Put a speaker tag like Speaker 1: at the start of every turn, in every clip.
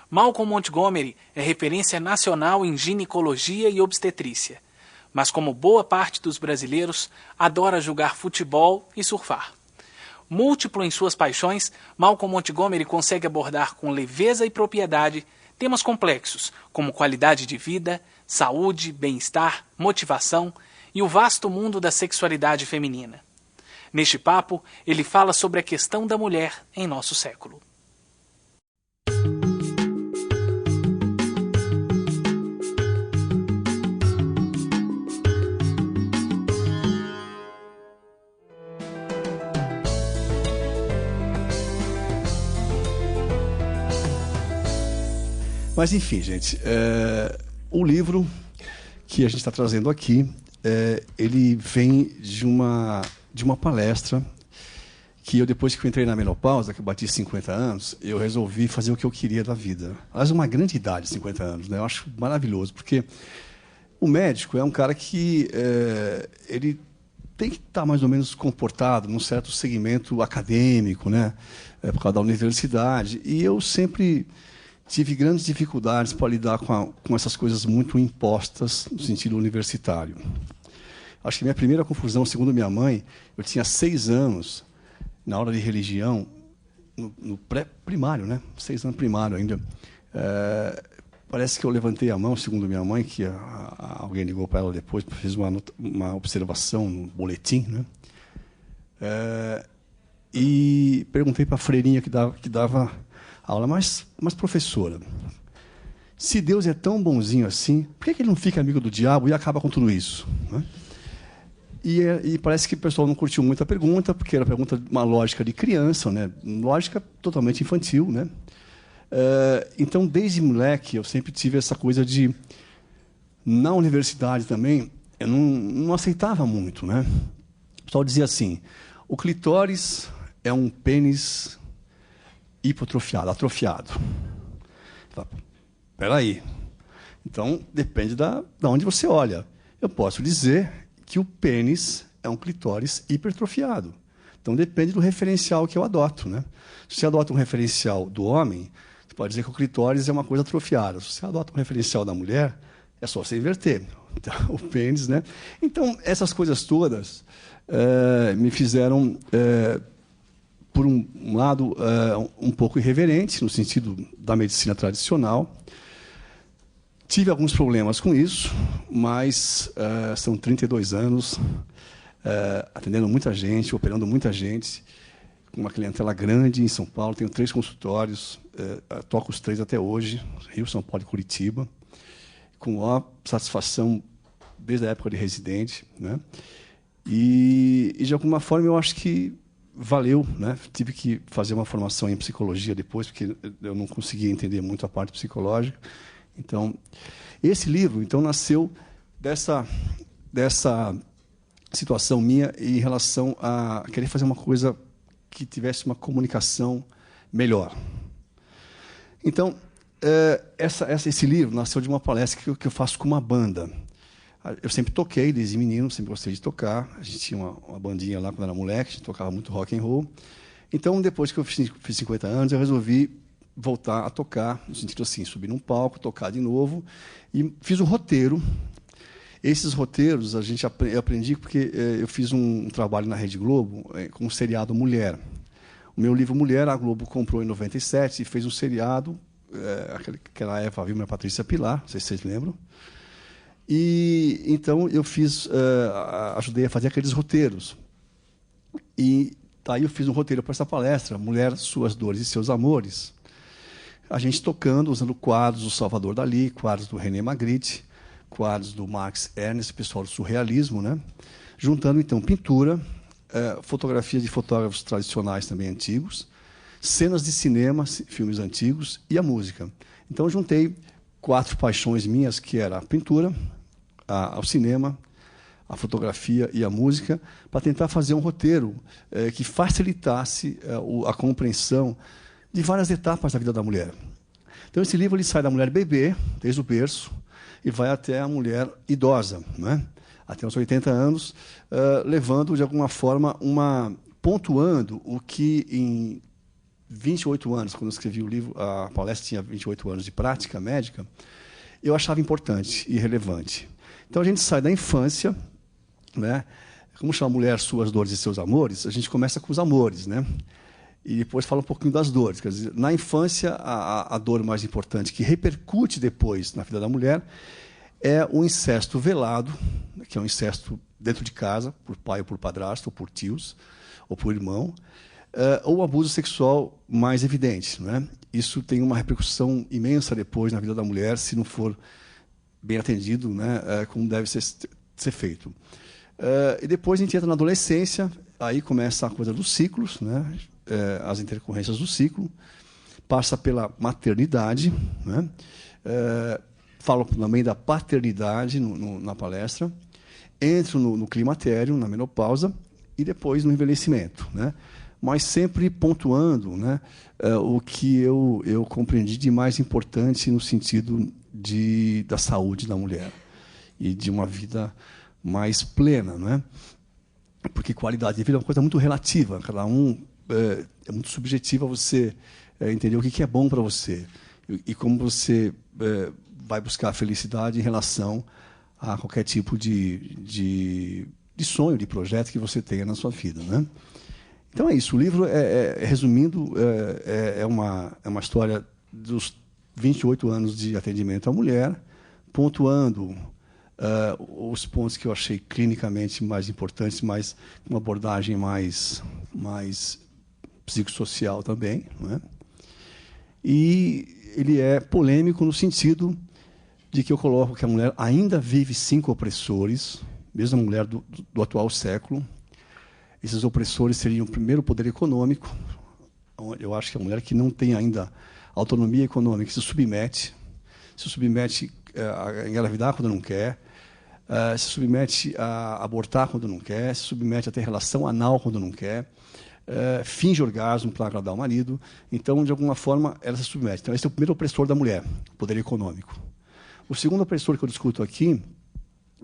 Speaker 1: Malcolm Montgomery é referência nacional em ginecologia e obstetrícia, mas como boa parte dos brasileiros, adora jogar futebol e surfar. Múltiplo em suas paixões, Malcolm Montgomery consegue abordar com leveza e propriedade temas complexos, como qualidade de vida, saúde, bem-estar, motivação e o vasto mundo da sexualidade feminina. Neste papo, ele fala sobre a questão da mulher em nosso século.
Speaker 2: Mas, enfim, gente, o livro que a gente está trazendo aqui, ele vem de uma palestra que eu, depois que eu entrei na menopausa, que eu bati 50 anos, eu resolvi fazer o que eu queria da vida. Aliás, uma grande idade, 50 anos, né? Eu acho maravilhoso, porque o médico é um cara que ele tem que estar mais ou menos comportado num certo segmento acadêmico, né? Por causa da universidade. E eu sempre tive grandes dificuldades para lidar com essas coisas muito impostas no sentido universitário. Acho que minha primeira confusão, segundo minha mãe, eu tinha 6 anos, na aula de religião, no pré-primário, né? 6 anos primário ainda. Parece que eu levantei a mão, segundo minha mãe, que alguém ligou para ela depois, fez uma observação no boletim, né? E perguntei para a freirinha que dava aula, mas professora, se Deus é tão bonzinho assim, por que ele não fica amigo do diabo e acaba com tudo isso? Né? E parece que o pessoal não curtiu muito a pergunta, porque era uma lógica de criança, né? Lógica totalmente infantil. Né? Então, desde moleque, eu sempre tive essa coisa de... Na universidade também, eu não aceitava muito. Né? O pessoal dizia assim, o clitóris é um pênis atrofiado. Espera aí. Então, depende da onde você olha. Eu posso dizer que o pênis é um clitóris hipertrofiado. Então, depende do referencial que eu adoto. Né? Se você adota um referencial do homem, você pode dizer que o clitóris é uma coisa atrofiada. Se você adota um referencial da mulher, é só você inverter. Então, o pênis, né? Então, essas coisas todas me fizeram... por um lado, um pouco irreverente, no sentido da medicina tradicional. Tive alguns problemas com isso, mas são 32 anos, atendendo muita gente, operando muita gente, com uma clientela grande em São Paulo. Tenho 3 consultórios, toco os 3 até hoje, Rio, São Paulo e Curitiba, com maior satisfação desde a época de residente. Né? E, de alguma forma, eu acho que valeu, né? Tive que fazer uma formação em psicologia depois, porque eu não conseguia entender muito a parte psicológica. Então, esse livro nasceu dessa situação minha em relação a querer fazer uma coisa que tivesse uma comunicação melhor. Então, esse livro nasceu de uma palestra que eu faço com uma banda. Eu sempre toquei, desde menino, sempre gostei de tocar. A gente tinha uma bandinha lá quando era moleque, a gente tocava muito rock and roll. Então, depois que eu fiz 50 anos, eu resolvi voltar a tocar, no sentido assim, subir num palco, tocar de novo. E fiz um roteiro. Esses roteiros eu aprendi porque eu fiz um trabalho na Rede Globo com o seriado Mulher. O meu livro Mulher, a Globo comprou em 97 e fez um seriado, aquela Eva Vilma e a Patrícia Pilar, não sei se vocês lembram. E então eu ajudei a fazer aqueles roteiros. E daí eu fiz um roteiro para essa palestra, Mulher, Suas Dores e Seus Amores. A gente tocando, usando quadros do Salvador Dalí, quadros do René Magritte, quadros do Max Ernst, pessoal do surrealismo, né? Juntando, então, pintura, fotografias de fotógrafos tradicionais também antigos, cenas de cinema, filmes antigos e a música. Então, juntei 4 paixões minhas, que era a pintura, ao cinema, a fotografia e a música, para tentar fazer um roteiro que facilitasse a compreensão de várias etapas da vida da mulher. Então, esse livro ele sai da mulher bebê, desde o berço, e vai até a mulher idosa, né? Até uns 80 anos, levando, de alguma forma, pontuando o que, 28 anos, quando eu escrevi o livro, a palestra tinha 28 anos de prática médica, eu achava importante e relevante. Então, a gente sai da infância, né? Como chama a mulher Suas Dores e Seus Amores, a gente começa com os amores, né? E depois fala um pouquinho das dores. Quer dizer, na infância, a dor mais importante, que repercute depois na vida da mulher, é o incesto velado, que é um incesto dentro de casa, por pai ou por padrasto, ou por tios, ou por irmão, ou o abuso sexual mais evidente, né? Isso tem uma repercussão imensa depois na vida da mulher, se não for bem atendido, né? Como deve ser feito. E depois a gente entra na adolescência, aí começa a coisa dos ciclos, né? As intercorrências do ciclo, passa pela maternidade, né? Falo também da paternidade na palestra, entro no climatério, na menopausa, e depois no envelhecimento, né? Mas sempre pontuando, né, o que eu compreendi de mais importante no sentido da saúde da mulher e de uma vida mais plena, né? Porque qualidade de vida é uma coisa muito relativa, cada um é muito subjetiva você entender o que é bom para você e como você vai buscar a felicidade em relação a qualquer tipo de sonho, de projeto que você tenha na sua vida, né? Então é isso. O livro, resumindo, é uma história dos 28 anos de atendimento à mulher, pontuando os pontos que eu achei clinicamente mais importantes, mas uma abordagem mais psicossocial também, né? E ele é polêmico no sentido de que eu coloco que a mulher ainda vive sim com opressores, mesmo a mulher do atual século. Esses opressores seriam, primeiro, o poder econômico. Eu acho que a mulher que não tem ainda autonomia econômica se submete a engravidar quando não quer, se submete a abortar quando não quer, se submete a ter relação anal quando não quer, finge orgasmo para agradar o marido. Então, de alguma forma, ela se submete. Então, esse é o primeiro opressor da mulher, o poder econômico. O segundo opressor que eu discuto aqui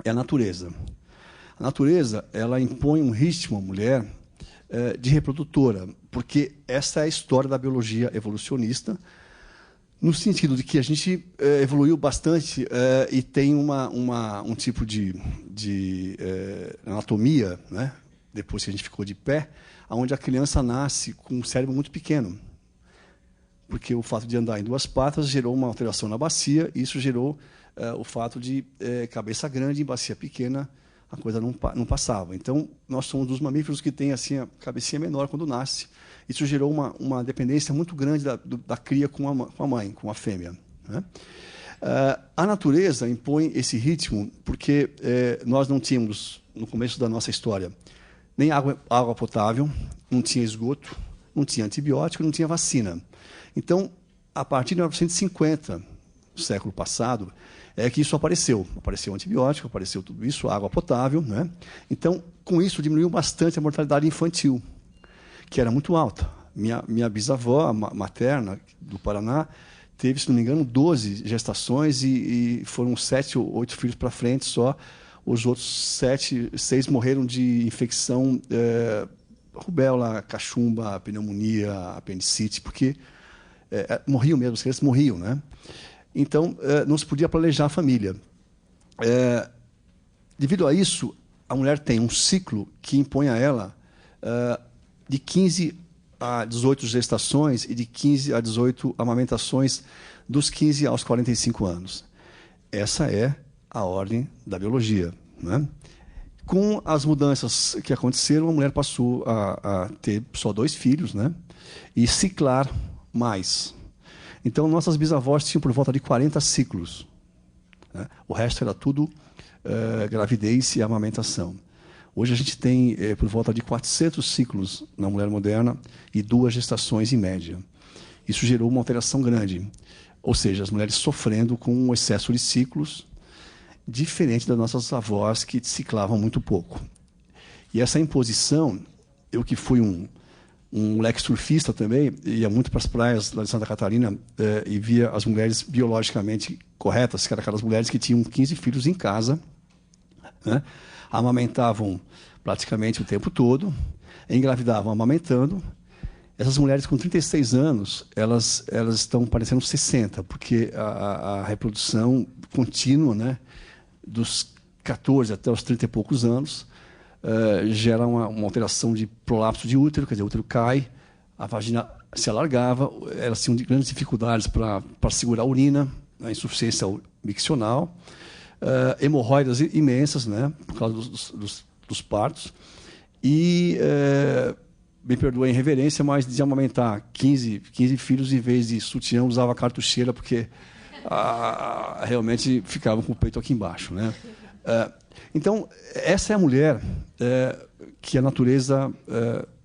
Speaker 2: é a natureza. A natureza, ela impõe um ritmo à mulher de reprodutora, porque essa é a história da biologia evolucionista, no sentido de que a gente evoluiu bastante e tem um tipo de anatomia, né, depois que a gente ficou de pé, onde a criança nasce com um cérebro muito pequeno, porque o fato de andar em duas patas gerou uma alteração na bacia, e isso gerou o fato de cabeça grande e bacia pequena, a coisa não passava. Então, nós somos dos mamíferos que têm assim, a cabecinha menor quando nasce. Isso gerou uma dependência muito grande da cria com a mãe, com a fêmea, né? A natureza impõe esse ritmo porque nós não tínhamos, no começo da nossa história, nem água potável, não tinha esgoto, não tinha antibiótico, não tinha vacina. Então, a partir de 1950, do século passado, é que isso apareceu. Apareceu o antibiótico, apareceu tudo isso, água potável, né? Então, com isso, diminuiu bastante a mortalidade infantil, que era muito alta. Minha bisavó, materna, do Paraná, teve, se não me engano, 12 gestações e foram 7 ou 8 filhos para frente só. Os outros 6 morreram de infecção, rubéola, cachumba, pneumonia, apendicite, porque morriam mesmo, as crianças morriam, né? Então, não se podia planejar a família. Devido a isso, a mulher tem um ciclo que impõe a ela de 15 a 18 gestações e de 15 a 18 amamentações dos 15 aos 45 anos. Essa é a ordem da biologia, né? Com as mudanças que aconteceram, a mulher passou a ter só 2 filhos, né? E ciclar mais. Então, nossas bisavós tinham por volta de 40 ciclos, né? O resto era tudo gravidez e amamentação. Hoje a gente tem por volta de 400 ciclos na mulher moderna e 2 gestações em média. Isso gerou uma alteração grande, ou seja, as mulheres sofrendo com um excesso de ciclos, diferente das nossas avós que ciclavam muito pouco. E essa imposição, eu que fui um leque surfista também, ia muito para as praias lá de Santa Catarina e via as mulheres biologicamente corretas, que eram aquelas mulheres que tinham 15 filhos em casa, né? Amamentavam praticamente o tempo todo, engravidavam amamentando, Essas mulheres com 36 anos, elas estão parecendo 60, porque a reprodução contínua, né, dos 14 até os 30 e poucos anos, gera uma alteração de prolapso de útero, quer dizer, o útero cai, a vagina se alargava, elas tinham grandes dificuldades para segurar a urina, a insuficiência miccional, hemorroidas imensas, né, por causa dos partos, e... me perdoe a irreverência, mas de amamentar 15 filhos, em vez de sutiã, usava cartucheira, porque realmente ficavam com o peito aqui embaixo, né? Então, essa é a mulher que a natureza,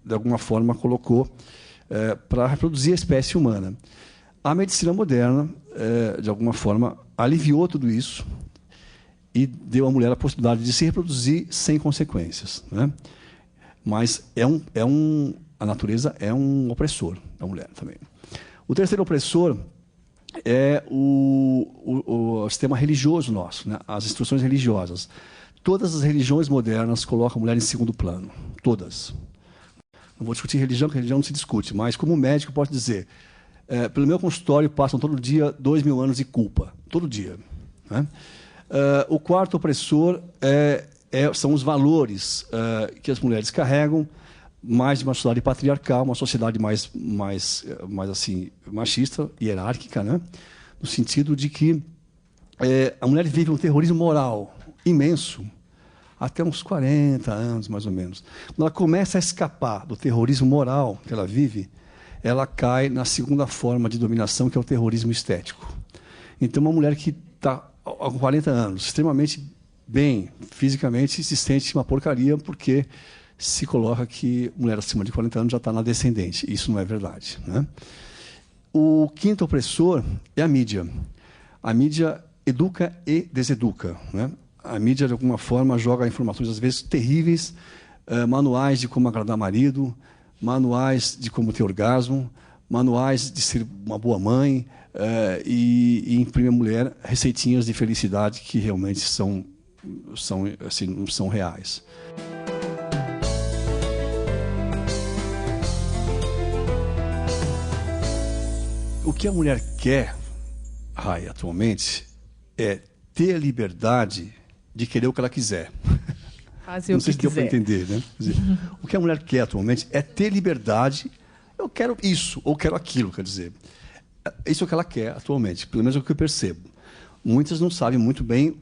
Speaker 2: de alguma forma, colocou para reproduzir a espécie humana. A medicina moderna, de alguma forma, aliviou tudo isso e deu à mulher a possibilidade de se reproduzir sem consequências, né? Mas a natureza é um opressor da mulher também. O terceiro opressor é o sistema religioso nosso, né? As instituições religiosas. Todas as religiões modernas colocam a mulher em segundo plano. Todas. Não vou discutir religião, porque religião não se discute, mas como médico posso dizer, pelo meu consultório passam todo dia 2.000 anos de culpa. Todo dia, né? O quarto opressor são os valores que as mulheres carregam, mais de uma sociedade patriarcal, uma sociedade mais assim, machista, hierárquica, né? No sentido de que a mulher vive um terrorismo moral imenso, até uns 40 anos, mais ou menos. Quando ela começa a escapar do terrorismo moral que ela vive, ela cai na segunda forma de dominação, que é o terrorismo estético. Então, uma mulher que está há 40 anos, extremamente bem, fisicamente, se sente uma porcaria porque se coloca que mulher acima de 40 anos já está na descendente. Isso não é verdade, né? O quinto opressor é a mídia. A mídia educa e deseduca, né? A mídia, de alguma forma, joga informações, às vezes, terríveis, manuais de como agradar marido, manuais de como ter orgasmo, manuais de ser uma boa mãe, e imprime à mulher receitinhas de felicidade que realmente assim, não são reais. O que a mulher quer, Rai, atualmente, é ter a liberdade de querer o que ela quiser.
Speaker 3: Fazer
Speaker 2: não
Speaker 3: o
Speaker 2: sei
Speaker 3: que
Speaker 2: se deu para
Speaker 3: quiser.
Speaker 2: entender, né? Quer dizer, o que a mulher quer atualmente é ter liberdade. Eu quero isso, ou quero aquilo, quer dizer. Isso é o que ela quer atualmente, pelo menos é o que eu percebo. Muitas não sabem muito bem,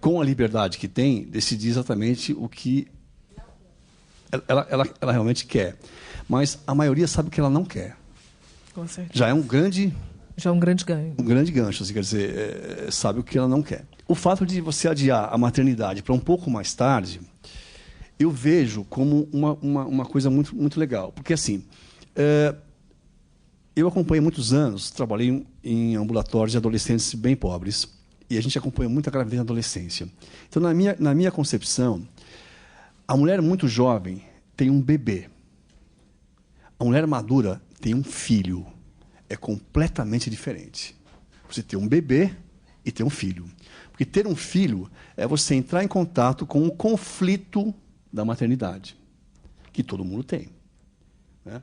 Speaker 2: com a liberdade que tem, decidir exatamente o que ela realmente quer. Mas a maioria sabe o que ela não quer.
Speaker 3: Com certeza.
Speaker 2: Já é um grande
Speaker 3: ganho.
Speaker 2: Um grande gancho, assim, quer dizer, sabe o que ela não quer. O fato de você adiar a maternidade para um pouco mais tarde, eu vejo como uma coisa muito, muito legal. Porque, assim, eu acompanhei muitos anos, trabalhei em ambulatórios de adolescentes bem pobres, e a gente acompanha muita gravidez na adolescência. Então, na minha concepção, a mulher muito jovem tem um bebê. A mulher madura tem um filho. É completamente diferente. Você ter um bebê e ter um filho. Porque ter um filho é você entrar em contato com o conflito da maternidade, que todo mundo tem, né?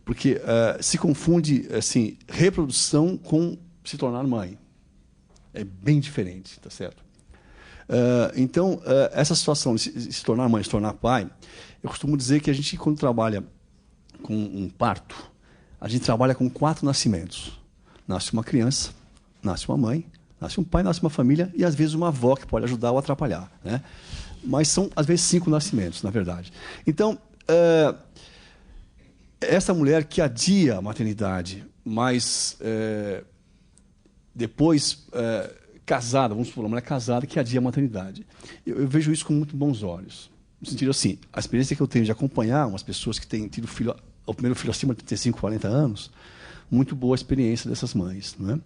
Speaker 2: Porque se confunde assim, reprodução com se tornar mãe. É bem diferente, tá certo? Então, essa situação de se tornar mãe, se tornar pai, eu costumo dizer que a gente, quando trabalha com um parto, a gente trabalha com 4 nascimentos. Nasce uma criança, nasce uma mãe, nasce um pai, nasce uma família e, às vezes, uma avó que pode ajudar ou atrapalhar, né? Mas são, às vezes, 5 nascimentos, na verdade. Então, essa mulher que adia a maternidade, mas depois casada, vamos supor, uma mulher casada que adia a maternidade, eu vejo isso com muito bons olhos. No sentido assim, a experiência que eu tenho de acompanhar umas pessoas que têm tido filho, o primeiro filho acima de 35, 40 anos, muito boa a experiência dessas mães, né?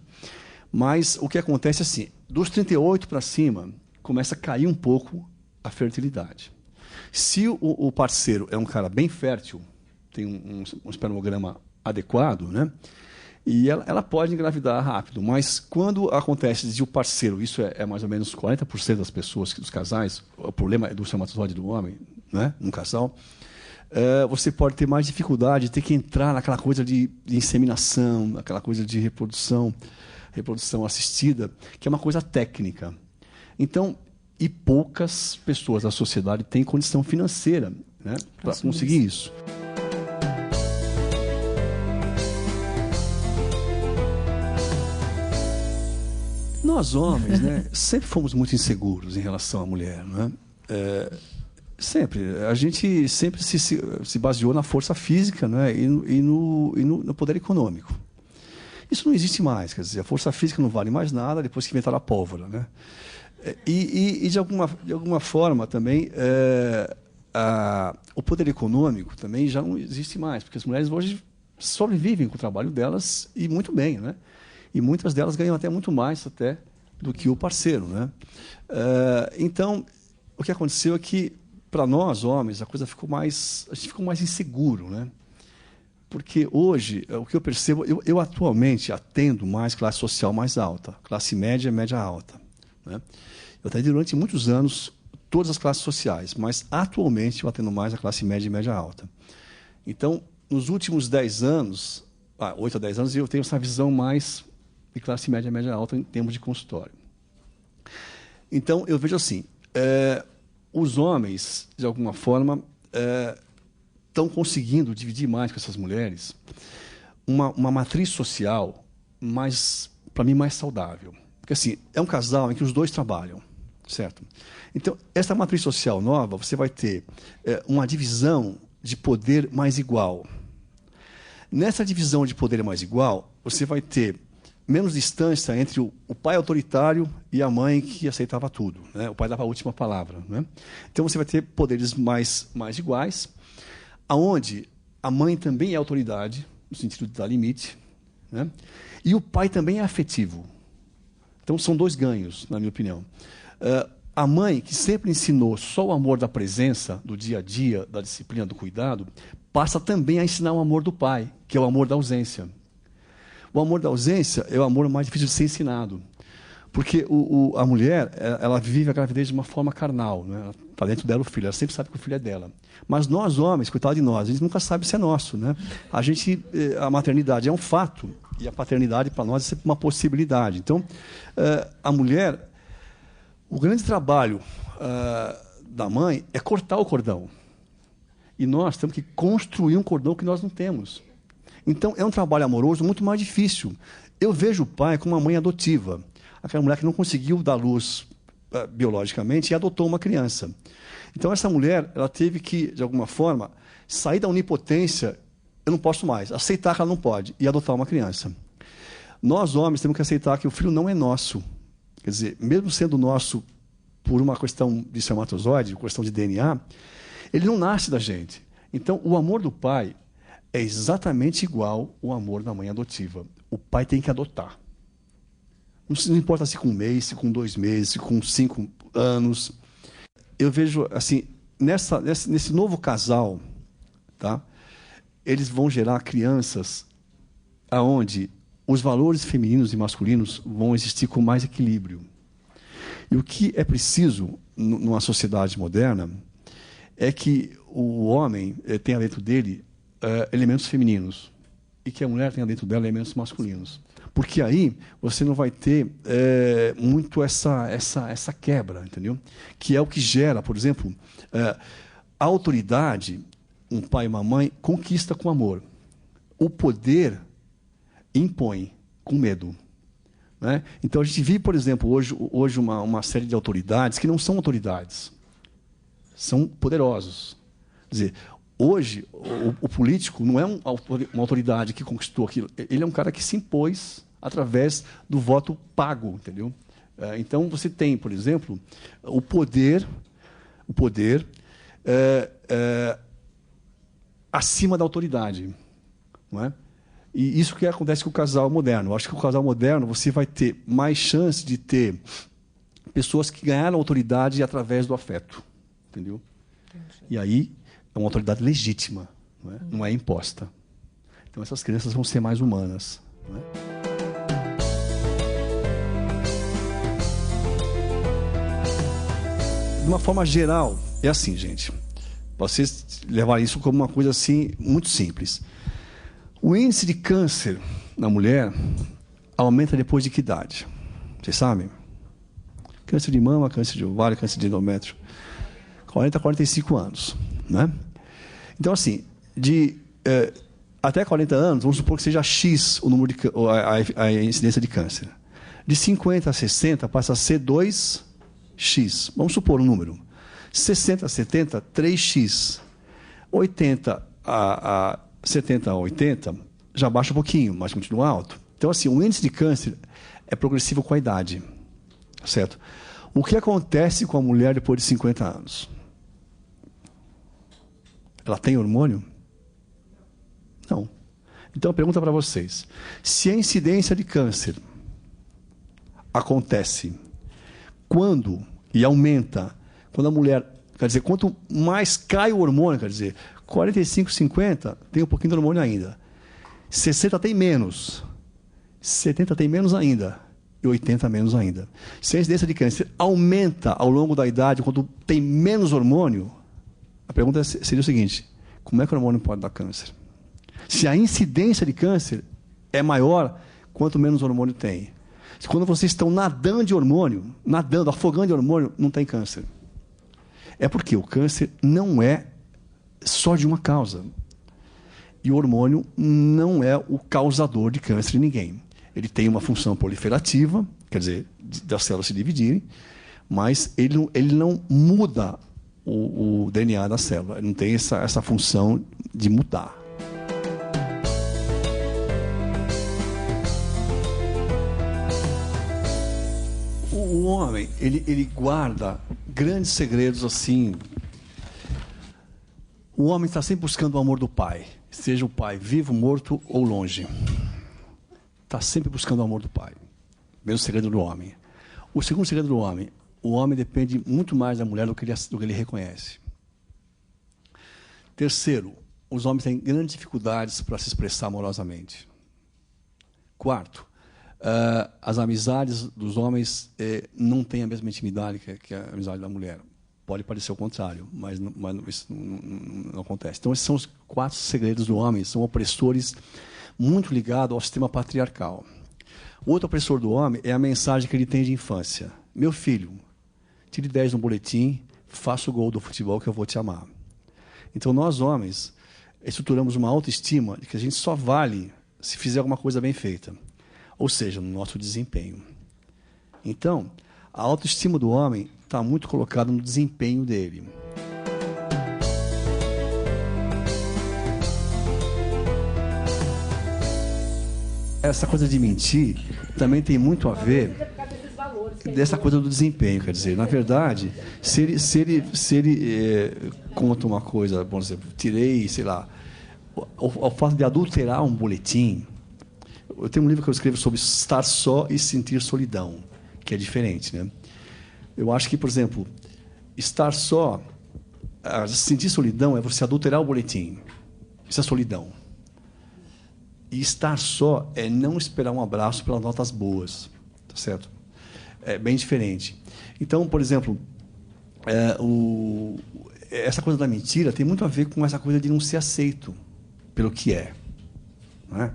Speaker 2: Mas o que acontece é assim, dos 38 para cima, começa a cair um pouco a fertilidade. Se o parceiro é um cara bem fértil, tem um espermograma adequado, né? E ela pode engravidar rápido, mas quando acontece de o parceiro, isso é mais ou menos 40% das pessoas, dos casais, o problema é do espermatozoide do homem, né? Um casal, você pode ter mais dificuldade de ter que entrar naquela coisa de inseminação, aquela coisa de reprodução assistida, que é uma coisa técnica. Então, e poucas pessoas da sociedade têm condição financeira, né, para conseguir isso. Nós, homens, né, sempre fomos muito inseguros em relação à mulher. Né? Sempre. A gente sempre se baseou na força física, né, e no poder econômico. Isso não existe mais. Quer dizer, a força física não vale mais nada depois que inventaram a pólvora. Né? E de alguma forma também, o poder econômico também já não existe mais, porque as mulheres hoje sobrevivem com o trabalho delas e muito bem, né? E muitas delas ganham até muito mais até do que o parceiro, né? Então, o que aconteceu é que, para nós, homens, a gente ficou mais inseguro, né? Porque hoje, o que eu percebo, eu atualmente atendo mais classe social mais alta, classe média e média alta, né? Eu atendi durante muitos anos todas as classes sociais, mas atualmente eu atendo mais a classe média e média alta. Então, nos últimos 10 anos, 8 a 10 anos, eu tenho essa visão mais de classe média e média alta em termos de consultório. Então, eu vejo assim, os homens, de alguma forma, estão conseguindo dividir mais com essas mulheres uma matriz social mais, para mim, mais saudável. Porque, assim, é um casal em que os dois trabalham, certo? Então, essa matriz social nova, você vai ter uma divisão de poder mais igual. Nessa divisão de poder mais igual, você vai ter menos distância entre o pai autoritário e a mãe que aceitava tudo, né? O pai dava a última palavra, né? Então você vai ter poderes mais iguais, aonde a mãe também é autoridade, no sentido de dar limite, né? E o pai também é afetivo. Então são dois ganhos, na minha opinião. A mãe, que sempre ensinou só o amor da presença, do dia a dia, da disciplina, do cuidado, passa também a ensinar o amor do pai, que é o amor da ausência. O amor da ausência é o amor mais difícil de ser ensinado. Porque a mulher, ela vive a gravidez de uma forma carnal. Né? Está dentro dela o filho, ela sempre sabe que o filho é dela. Mas nós, homens, coitado de nós, a gente nunca sabe se é nosso. Né? A maternidade é um fato, e a paternidade, para nós, é sempre uma possibilidade. Então, a mulher, o grande trabalho da mãe é cortar o cordão. E nós temos que construir um cordão que nós não temos. Então, é um trabalho amoroso muito mais difícil. Eu vejo o pai como uma mãe adotiva. Aquela mulher que não conseguiu dar luz biologicamente e adotou uma criança. Então, essa mulher, ela teve que, de alguma forma, sair da onipotência, eu não posso mais, aceitar que ela não pode, e adotar uma criança. Nós, homens, temos que aceitar que o filho não é nosso. Quer dizer, mesmo sendo nosso por uma questão de espermatozoide, questão de DNA, ele não nasce da gente. Então, o amor do pai é exatamente igual ao amor da mãe adotiva. O pai tem que adotar. Não importa se com 1 mês, se com 2 meses, se com 5 anos. Eu vejo, assim, nesse novo casal, tá? Eles vão gerar crianças aonde os valores femininos e masculinos vão existir com mais equilíbrio. E o que é preciso numa sociedade moderna é que o homem tenha dentro dele elementos femininos e que a mulher tenha dentro dela elementos masculinos. Porque aí você não vai ter muito essa quebra, entendeu? Que é o que gera, por exemplo, a autoridade, um pai e uma mãe, conquista com amor. O poder impõe com medo. Né? Então a gente vive, por exemplo, hoje uma série de autoridades que não são autoridades, são poderosos. Quer dizer, hoje, o político não é uma autoridade que conquistou aquilo. Ele é um cara que se impôs através do voto pago, entendeu? Então, você tem, por exemplo, o poder acima da autoridade. Não é? E isso que acontece com o casal moderno. Eu acho que o casal moderno você vai ter mais chance de ter pessoas que ganharam autoridade através do afeto. Entendeu? Entendi. E aí é uma autoridade legítima, não é imposta. Então essas crianças vão ser mais humanas. Não é? De uma forma geral, é assim, gente. para vocês levarem isso como uma coisa assim, muito simples. O índice de câncer na mulher aumenta depois de que idade? Vocês sabem? Câncer de mama, câncer de ovário, câncer de endométrio. 40 a 45 anos. Né? Então, assim, até 40 anos, vamos supor que seja X o número a incidência de câncer. De 50 a 60 passa a ser 2X. Vamos supor um número. 60 a 70, 3X. 70 a 80 já baixa um pouquinho, mas continua alto. Então, assim, o índice de câncer é progressivo com a idade. Certo? O que acontece com a mulher depois de 50 anos? Ela tem hormônio? Não. Então, pergunta para vocês. Se a incidência de câncer acontece quando, e aumenta, quando a mulher, quer dizer, quanto mais cai o hormônio, quer dizer, 45, 50, tem um pouquinho de hormônio ainda. 60 tem menos. 70 tem menos ainda. E 80 menos ainda. Se a incidência de câncer aumenta ao longo da idade, quando tem menos hormônio, a pergunta seria o seguinte: como é que o hormônio pode dar câncer? Se a incidência de câncer é maior, quanto menos hormônio tem. Quando vocês estão nadando de hormônio, nadando, afogando de hormônio, não tem câncer. É porque o câncer não é só de uma causa. E o hormônio não é o causador de câncer em ninguém. Ele tem uma função proliferativa, quer dizer, das células se dividirem, mas ele não muda o DNA da célula. Ele não tem essa função de mudar. O homem, ele guarda grandes segredos assim. O homem está sempre buscando o amor do pai, seja o pai vivo, morto ou longe. Está sempre buscando o amor do pai. Primeiro segredo do homem. O segundo segredo do homem: o homem depende muito mais da mulher do que ele reconhece. Terceiro, os homens têm grandes dificuldades para se expressar amorosamente. Quarto, as amizades dos homens não têm a mesma intimidade que a amizade da mulher. Pode parecer o contrário, mas isso não acontece. Então, esses são os 4 segredos do homem. São opressores muito ligados ao sistema patriarcal. O outro opressor do homem é a mensagem que ele tem de infância. Meu filho, tire 10 no boletim, faça o gol do futebol que eu vou te amar. Então, nós homens estruturamos uma autoestima de que a gente só vale se fizer alguma coisa bem feita. Ou seja, no nosso desempenho. Então, a autoestima do homem está muito colocada no desempenho dele. Essa coisa de mentir também tem muito a ver dessa coisa do desempenho. Quer dizer, na verdade, se ele conta uma coisa, por exemplo, tirei, sei lá, o fato de adulterar um boletim. Eu tenho um livro que eu escrevo sobre estar só e sentir solidão, que é diferente, né? Eu acho que, por exemplo, estar só, sentir solidão é você adulterar o boletim. Isso é solidão. E estar só é não esperar um abraço pelas notas boas, tá certo? É bem diferente. Então, por exemplo, essa coisa da mentira tem muito a ver com essa coisa de não ser aceito pelo que é, não é?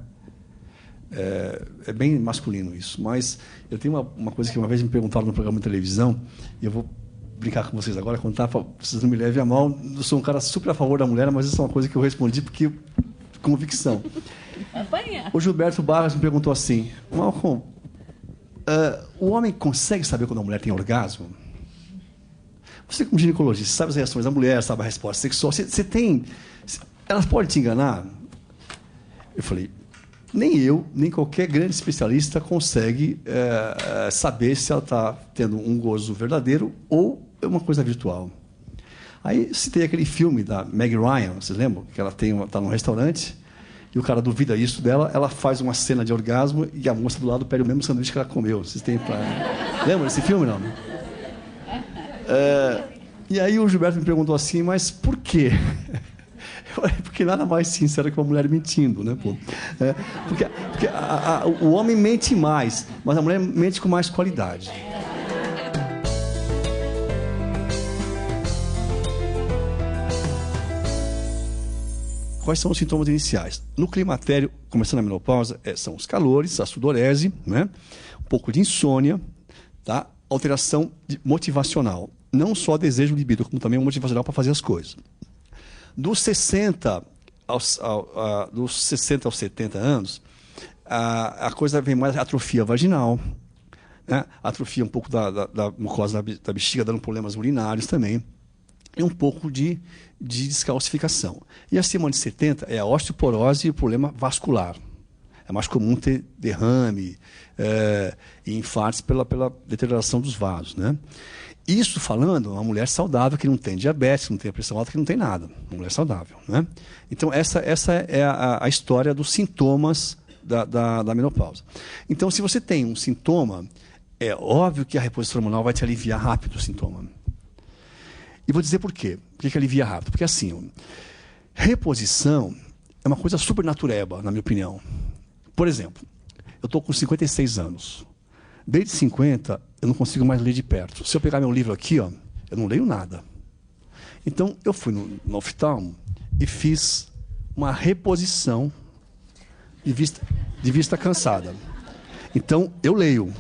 Speaker 2: É bem masculino isso, mas eu tenho uma coisa que uma vez me perguntaram no programa de televisão, e eu vou brincar com vocês agora, contar, vocês não me levem a mal, eu sou um cara super a favor da mulher, mas isso é uma coisa que eu respondi porque convicção. O Gilberto Barros me perguntou assim: Malcolm, o homem consegue saber quando a mulher tem orgasmo? Você, como ginecologista, sabe as reações da mulher, sabe a resposta sexual, você tem... Elas podem te enganar? Eu falei: nem eu, nem qualquer grande especialista consegue saber se ela está tendo um gozo verdadeiro ou uma coisa virtual. Aí citei aquele filme da Meg Ryan, vocês lembram? Que ela está num restaurante e o cara duvida isso dela, ela faz uma cena de orgasmo e a moça do lado pede o mesmo sanduíche que ela comeu. Vocês têm Lembram desse filme, não? E aí o Gilberto me perguntou assim: mas por quê? Porque nada mais sincero que uma mulher mentindo, né, pô? Porque o homem mente mais, mas a mulher mente com mais qualidade. quais são os sintomas iniciais? No climatério, começando a menopausa, são os calores, a sudorese, né? Um pouco de insônia, tá? Alteração motivacional. Não só desejo libido, como também motivacional para fazer as coisas. Dos 60 aos 70 anos, a coisa vem mais atrofia vaginal, né? Atrofia um pouco da mucosa da bexiga, dando problemas urinários também. E um pouco de descalcificação. E acima de 70 é a osteoporose e o problema vascular. É mais comum ter derrame e infartos pela deterioração dos vasos, né? Isso falando uma mulher saudável que não tem diabetes, que não tem pressão alta, que não tem nada. Uma mulher saudável, né? Então, essa é a história dos sintomas da menopausa. Então, se você tem um sintoma, é óbvio que a reposição hormonal vai te aliviar rápido o sintoma. E vou dizer por quê. Por que alivia rápido? Porque assim, reposição é uma coisa super natureba, na minha opinião. Por exemplo, eu estou com 56 anos. Desde 50, eu não consigo mais ler de perto. Se eu pegar meu livro aqui, ó, eu não leio nada. Então, eu fui no oftalmo e fiz uma reposição de vista cansada. Então, eu leio.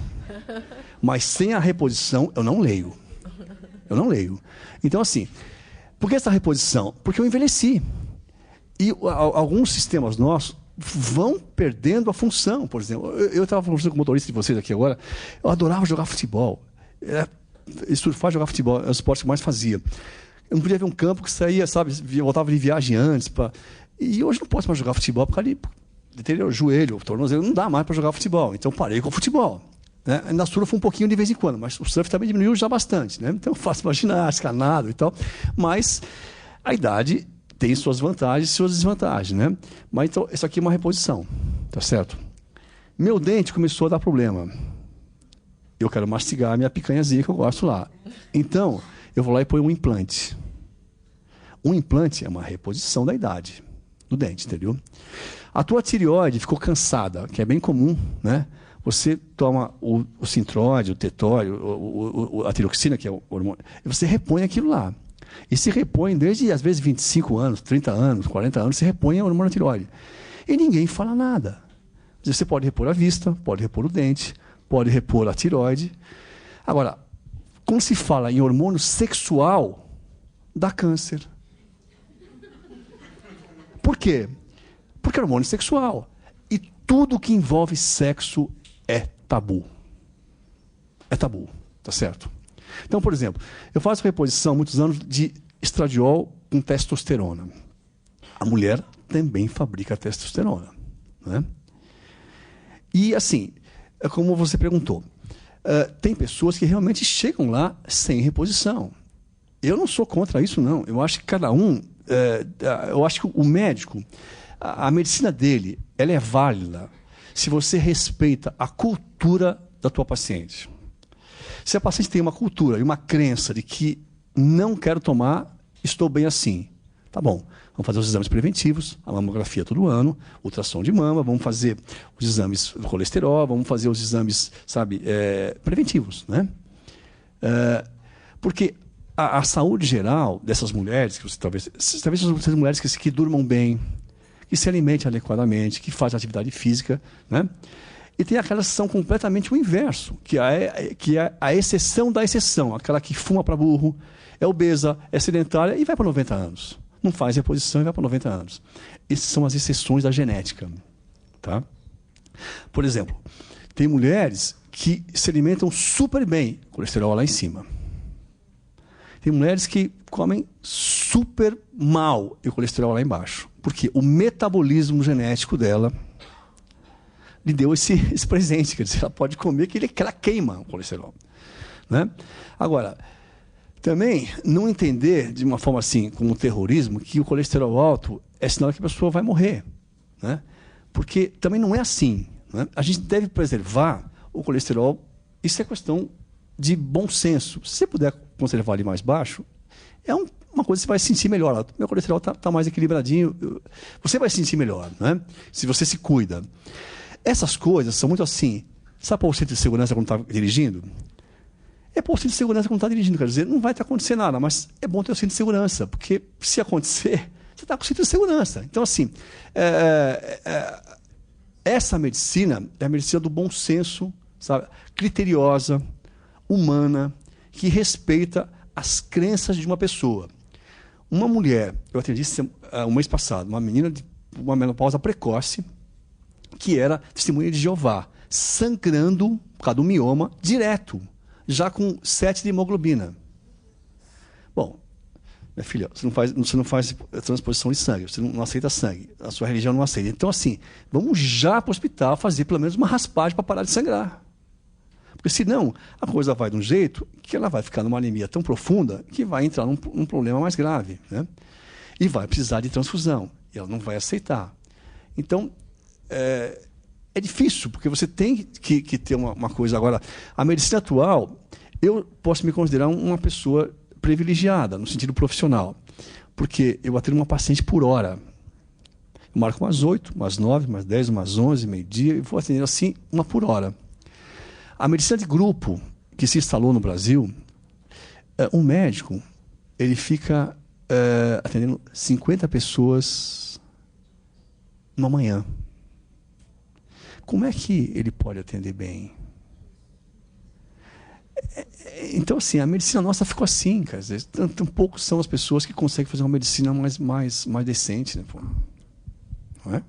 Speaker 2: Mas sem a reposição, eu não leio. Eu não leio. Então, assim, por que essa reposição? Porque eu envelheci. E alguns sistemas nossos vão perdendo a função. Por exemplo, eu estava conversando com o motorista de vocês aqui agora, eu adorava jogar futebol. Surfar, jogar futebol, é o esporte que eu mais fazia. Eu não podia ver um campo que saía, sabe, eu voltava de viagem antes. E hoje não posso mais jogar futebol, porque ali deteriorou o joelho, o tornozelo, não dá mais para jogar futebol. Então, parei com o futebol. Né? Na surf um pouquinho de vez em quando, mas o surf também diminuiu já bastante, né? Então eu faço uma ginástica, nado e tal, mas a idade tem suas vantagens e suas desvantagens, né? Mas então, isso aqui é uma reposição, tá certo? Meu dente começou a dar problema. Eu quero mastigar a minha picanhazinha que eu gosto lá. Então, eu vou lá e ponho um implante. Um implante é uma reposição da idade do dente, entendeu? A tua tireoide ficou cansada, que é bem comum, né? Você toma o sintróide, o tetório, a tiroxina, que é o hormônio, e você repõe aquilo lá. E se repõe desde, às vezes, 25 anos, 30 anos, 40 anos, se repõe o hormônio da tireoide. E ninguém fala nada. Você pode repor a vista, pode repor o dente, pode repor a tireoide. Agora, quando se fala em hormônio sexual, dá câncer. Por quê? Porque é hormônio sexual. E tudo que envolve sexo é tabu. É tabu, tá certo? Então, por exemplo, eu faço reposição há muitos anos de estradiol com testosterona. A mulher também fabrica testosterona, né? E assim, é como você perguntou, tem pessoas que realmente chegam lá sem reposição. Eu não sou contra isso, não. Eu acho que cada um, eu acho que o médico, a medicina dele, ela é válida se você respeita a cultura da tua paciente. Se a paciente tem uma cultura e uma crença de que não quero tomar, estou bem assim, tá bom. Vamos fazer os exames preventivos, a mamografia todo ano, ultrassom de mama, vamos fazer os exames do colesterol, vamos fazer os exames, sabe, preventivos, né? Porque a saúde geral dessas mulheres, que você, talvez sejam mulheres que durmam bem, que se alimentem adequadamente, que fazem atividade física, né? E tem aquelas que são completamente o inverso, que é a exceção da exceção, aquela que fuma para burro, é obesa, é sedentária e vai para 90 anos. Não faz reposição e vai para 90 anos. Essas são as exceções da genética. Tá? Por exemplo, tem mulheres que se alimentam super bem, colesterol lá em cima. Tem mulheres que comem super mal e o colesterol lá embaixo. Porque o metabolismo genético dela lhe deu esse presente. Quer dizer, ela pode comer que ela queima o colesterol. Né? Agora, também não entender de uma forma assim, como terrorismo, que o colesterol alto é sinal que a pessoa vai morrer. Né? Porque também não é assim. Né? A gente deve preservar o colesterol. Isso é questão de bom senso. Se você puder conservar ele mais baixo, é uma coisa que você vai se sentir melhor. Meu colesterol está mais equilibradinho. Você vai se sentir melhor, né? Se você se cuida. Essas coisas são muito assim. Sabe pôr o cinto de segurança quando está dirigindo? É pôr o cinto de segurança quando está dirigindo. Quer dizer, não vai estar acontecendo nada, mas é bom ter o cinto de segurança. Porque se acontecer, você está com cinto de segurança. Então, assim, essa medicina é a medicina do bom senso, sabe? Criteriosa, humana, que respeita as crenças de uma pessoa. Uma mulher, eu atendi um mês passado, uma menina de uma menopausa precoce, que era testemunha de Jeová, sangrando por causa do mioma direto, já com 7 de hemoglobina. Bom, minha filha, você não faz transposição de sangue, você não aceita sangue, a sua religião não aceita. Então, assim, vamos já para o hospital fazer pelo menos uma raspagem para parar de sangrar. Porque senão a coisa vai de um jeito que ela vai ficar numa anemia tão profunda que vai entrar num problema mais grave, né? E vai precisar de transfusão. E ela não vai aceitar. Então, é difícil, porque você tem que ter uma coisa. Agora, a medicina atual, eu posso me considerar uma pessoa privilegiada, no sentido profissional. Porque eu atendo uma paciente por hora. Eu marco umas 8, umas 9, umas 10, umas 11, meio-dia, e vou atender assim, uma por hora. A medicina de grupo que se instalou no Brasil, um médico ele fica atendendo 50 pessoas numa manhã. Como é que ele pode atender bem? Então, assim, a medicina nossa ficou assim, cara. Tão poucos são as pessoas que conseguem fazer uma medicina mais decente, né, pô? Não é?